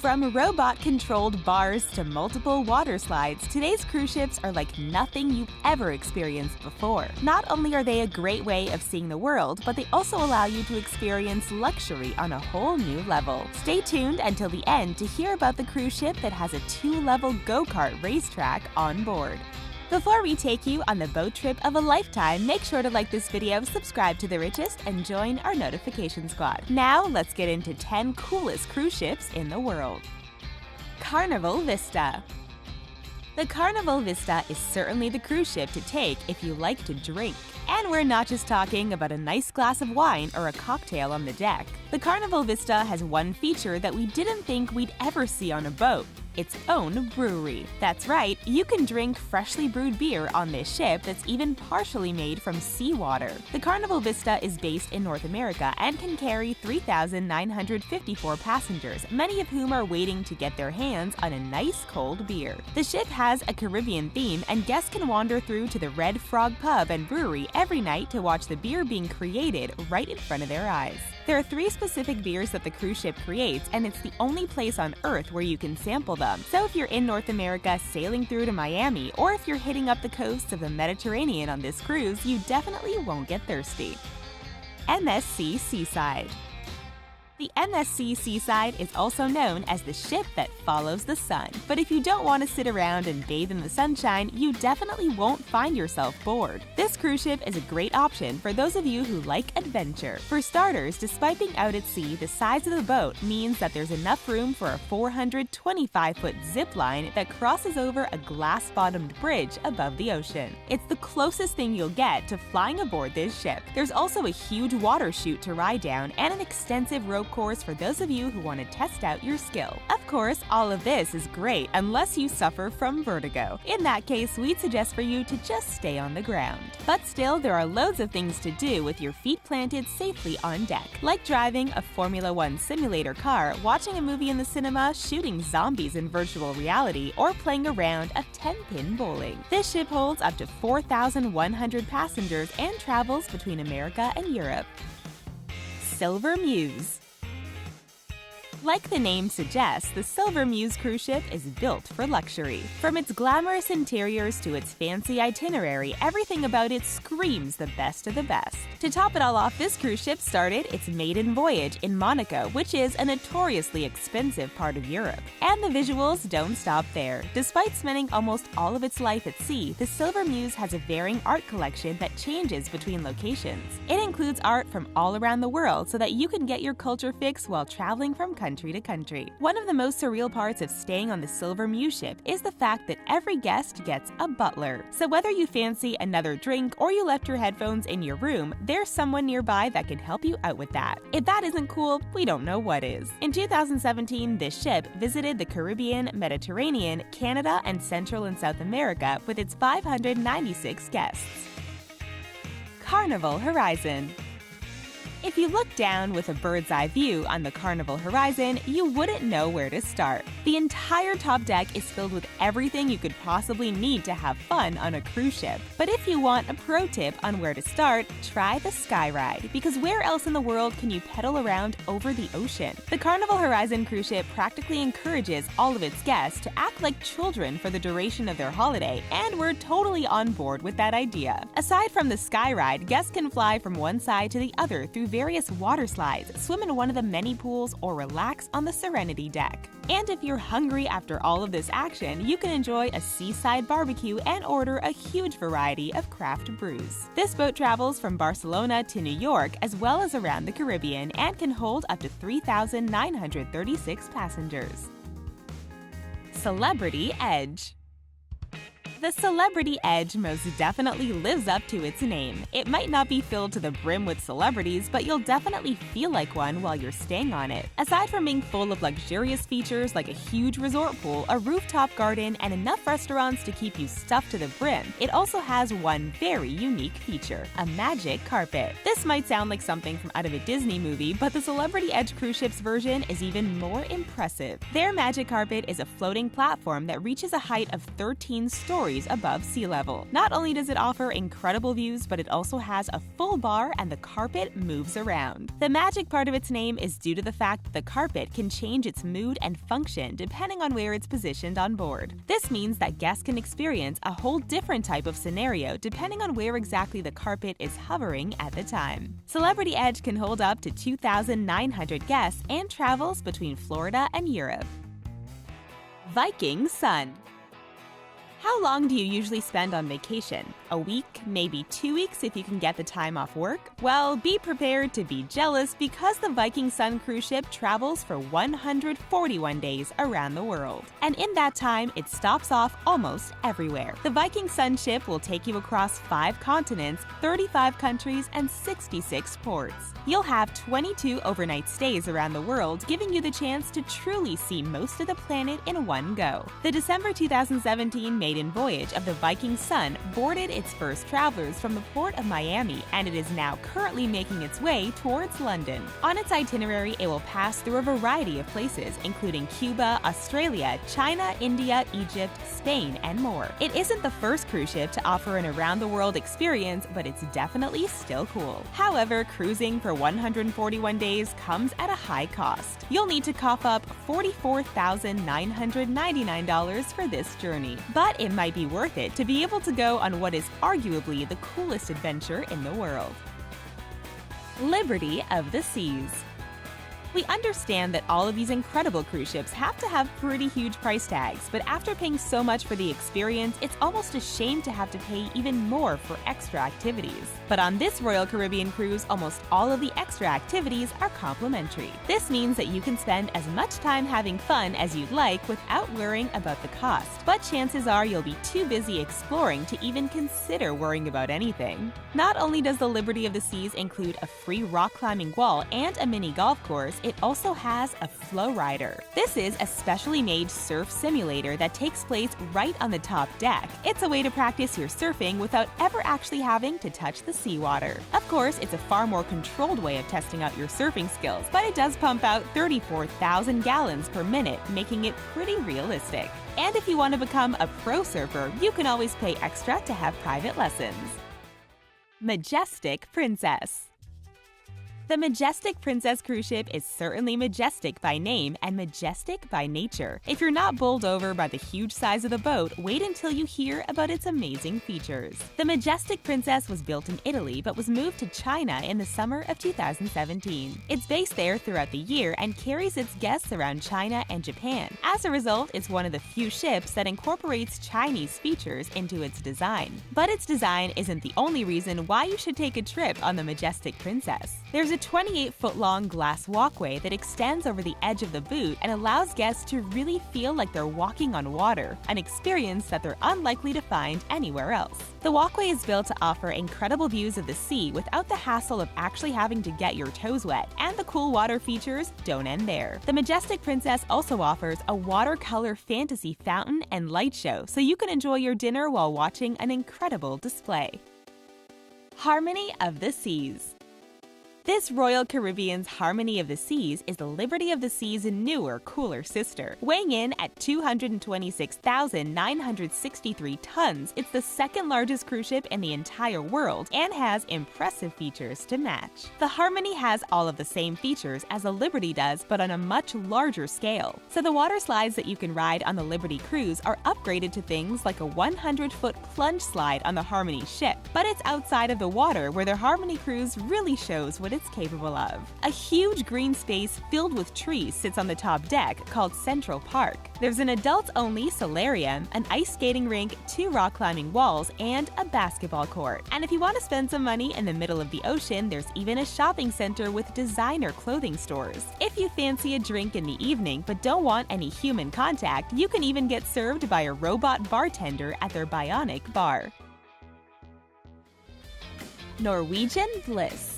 From robot-controlled bars to multiple water slides, today's cruise ships are like nothing you've ever experienced before. Not only are they a great way of seeing the world, but they also allow you to experience luxury on a whole new level. Stay tuned until the end to hear about the cruise ship that has a 2-level go-kart racetrack on board. Before we take you on the boat trip of a lifetime, make sure to like this video, subscribe to The Richest, and join our notification squad. Now, let's get into 10 coolest cruise ships in the world. Carnival Vista. The Carnival Vista is certainly the cruise ship to take if you like to drink. And we're not just talking about a nice glass of wine or a cocktail on the deck. The Carnival Vista has one feature that we didn't think we'd ever see on a boat: its own brewery. That's right, you can drink freshly brewed beer on this ship that's even partially made from seawater. The Carnival Vista is based in North America and can carry 3,954 passengers, many of whom are waiting to get their hands on a nice cold beer. The ship has a Caribbean theme, and guests can wander through to the Red Frog Pub and Brewery every night to watch the beer being created right in front of their eyes. There are 3 specific beers that the cruise ship creates, and it's the only place on Earth where you can sample them. So if you're in North America sailing through to Miami, or if you're hitting up the coasts of the Mediterranean on this cruise, you definitely won't get thirsty. MSC Seaside. The MSC Seaside is also known as the ship that follows the sun. But if you don't want to sit around and bathe in the sunshine, you definitely won't find yourself bored. This cruise ship is a great option for those of you who like adventure. For starters, despite being out at sea, the size of the boat means that there's enough room for a 425-foot zip line that crosses over a glass-bottomed bridge above the ocean. It's the closest thing you'll get to flying aboard this ship. There's also a huge water chute to ride down and an extensive rope course for those of you who want to test out your skill. Of course, all of this is great unless you suffer from vertigo. In that case, we'd suggest for you to just stay on the ground. But still, there are loads of things to do with your feet planted safely on deck, like driving a Formula 1 simulator car, watching a movie in the cinema, shooting zombies in virtual reality, or playing a round of 10-pin bowling. This ship holds up to 4,100 passengers and travels between America and Europe. Silver Muse. Like the name suggests, the Silver Muse cruise ship is built for luxury. From its glamorous interiors to its fancy itinerary, everything about it screams the best of the best. To top it all off, this cruise ship started its maiden voyage in Monaco, which is a notoriously expensive part of Europe. And the visuals don't stop there. Despite spending almost all of its life at sea, the Silver Muse has a varying art collection that changes between locations. It includes art from all around the world so that you can get your culture fix while traveling from country to country. One of the most surreal parts of staying on the Silver Muse ship is the fact that every guest gets a butler. So whether you fancy another drink or you left your headphones in your room, there's someone nearby that can help you out with that. If that isn't cool, we don't know what is. In 2017, this ship visited the Caribbean, Mediterranean, Canada, and Central and South America with its 596 guests. Carnival Horizon. If you look down with a bird's eye view on the Carnival Horizon, you wouldn't know where to start. The entire top deck is filled with everything you could possibly need to have fun on a cruise ship. But if you want a pro tip on where to start, try the Sky Ride, because where else in the world can you pedal around over the ocean? The Carnival Horizon cruise ship practically encourages all of its guests to act like children for the duration of their holiday, and we're totally on board with that idea. Aside from the Sky Ride, guests can fly from one side to the other through various water slides, swim in one of the many pools, or relax on the Serenity deck. And if you're hungry after all of this action, you can enjoy a seaside barbecue and order a huge variety of craft brews. This boat travels from Barcelona to New York as well as around the Caribbean and can hold up to 3,936 passengers. Celebrity Edge. The Celebrity Edge most definitely lives up to its name. It might not be filled to the brim with celebrities, but you'll definitely feel like one while you're staying on it. Aside from being full of luxurious features like a huge resort pool, a rooftop garden, and enough restaurants to keep you stuffed to the brim, it also has one very unique feature: a magic carpet. This might sound like something from out of a Disney movie, but the Celebrity Edge cruise ship's version is even more impressive. Their magic carpet is a floating platform that reaches a height of 13 stories stories above sea level. Not only does it offer incredible views, but it also has a full bar and the carpet moves around. The magic part of its name is due to the fact that the carpet can change its mood and function depending on where it's positioned on board. This means that guests can experience a whole different type of scenario depending on where exactly the carpet is hovering at the time. Celebrity Edge can hold up to 2,900 guests and travels between Florida and Europe. Viking Sun. How long do you usually spend on vacation? A week, maybe 2 weeks if you can get the time off work? Well, be prepared to be jealous because the Viking Sun cruise ship travels for 141 days around the world. And in that time, it stops off almost everywhere. The Viking Sun ship will take you across 5 continents, 35 countries, and 66 ports. You'll have 22 overnight stays around the world, giving you the chance to truly see most of the planet in one go. The December 2017 maiden voyage of the Viking Sun boarded its first travelers from the port of Miami, and it is now currently making its way towards London. On its itinerary, it will pass through a variety of places, including Cuba, Australia, China, India, Egypt, Spain, and more. It isn't the first cruise ship to offer an around-the-world experience, but it's definitely still cool. However, cruising for 141 days comes at a high cost. You'll need to cough up $44,999 for this journey, but it might be worth it to be able to go on what is arguably the coolest adventure in the world. Liberty of the Seas. We understand that all of these incredible cruise ships have to have pretty huge price tags, but after paying so much for the experience, it's almost a shame to have to pay even more for extra activities. But on this Royal Caribbean cruise, almost all of the extra activities are complimentary. This means that you can spend as much time having fun as you'd like without worrying about the cost, but chances are you'll be too busy exploring to even consider worrying about anything. Not only does the Liberty of the Seas include a free rock climbing wall and a mini golf course, it also has a flow rider. This is a specially made surf simulator that takes place right on the top deck. It's a way to practice your surfing without ever actually having to touch the seawater. Of course, it's a far more controlled way of testing out your surfing skills, but it does pump out 34,000 gallons per minute, making it pretty realistic. And if you want to become a pro surfer, you can always pay extra to have private lessons. Majestic Princess. The Majestic Princess cruise ship is certainly majestic by name and majestic by nature. If you're not bowled over by the huge size of the boat, wait until you hear about its amazing features. The Majestic Princess was built in Italy but was moved to China in the summer of 2017. It's based there throughout the year and carries its guests around China and Japan. As a result, it's one of the few ships that incorporates Chinese features into its design. But its design isn't the only reason why you should take a trip on the Majestic Princess. There's a 28-foot-long glass walkway that extends over the edge of the boot and allows guests to really feel like they're walking on water, an experience that they're unlikely to find anywhere else. The walkway is built to offer incredible views of the sea without the hassle of actually having to get your toes wet, and the cool water features don't end there. The Majestic Princess also offers a watercolor fantasy fountain and light show, so you can enjoy your dinner while watching an incredible display. Harmony of the Seas. This Royal Caribbean's Harmony of the Seas is the Liberty of the Sea's newer, cooler sister. Weighing in at 226,963 tons, it's the second largest cruise ship in the entire world and has impressive features to match. The Harmony has all of the same features as the Liberty does, but on a much larger scale. So the water slides that you can ride on the Liberty cruise are upgraded to things like a 100-foot plunge slide on the Harmony ship. But it's outside of the water where the Harmony cruise really shows what it's capable of. A huge green space filled with trees sits on the top deck called Central Park. There's an adults-only solarium, an ice skating rink, 2 rock climbing walls, and a basketball court. And if you want to spend some money in the middle of the ocean, there's even a shopping center with designer clothing stores. If you fancy a drink in the evening but don't want any human contact, you can even get served by a robot bartender at their bionic bar. Norwegian Bliss.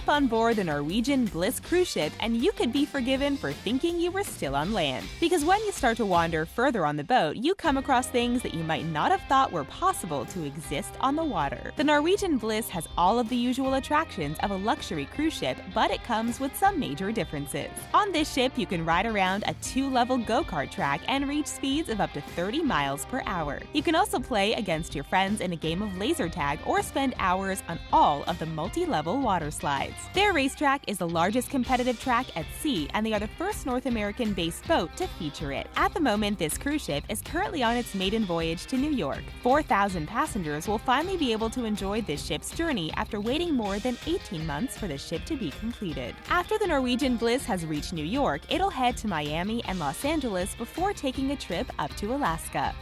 Step on board the Norwegian Bliss cruise ship and you could be forgiven for thinking you were still on land. Because when you start to wander further on the boat, you come across things that you might not have thought were possible to exist on the water. The Norwegian Bliss has all of the usual attractions of a luxury cruise ship, but it comes with some major differences. On this ship, you can ride around a 2-level go-kart track and reach speeds of up to 30 miles per hour. You can also play against your friends in a game of laser tag or spend hours on all of the multi-level water slides. Their racetrack is the largest competitive track at sea, and they are the first North American-based boat to feature it. At the moment, this cruise ship is currently on its maiden voyage to New York. 4,000 passengers will finally be able to enjoy this ship's journey after waiting more than 18 months for the ship to be completed. After the Norwegian Bliss has reached New York, it'll head to Miami and Los Angeles before taking a trip up to Alaska.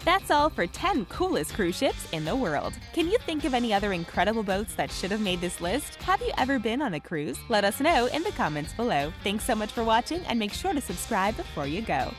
That's all for 10 coolest cruise ships in the world. Can you think of any other incredible boats that should have made this list? Have you ever been on a cruise? Let us know in the comments below. Thanks so much for watching, and make sure to subscribe before you go.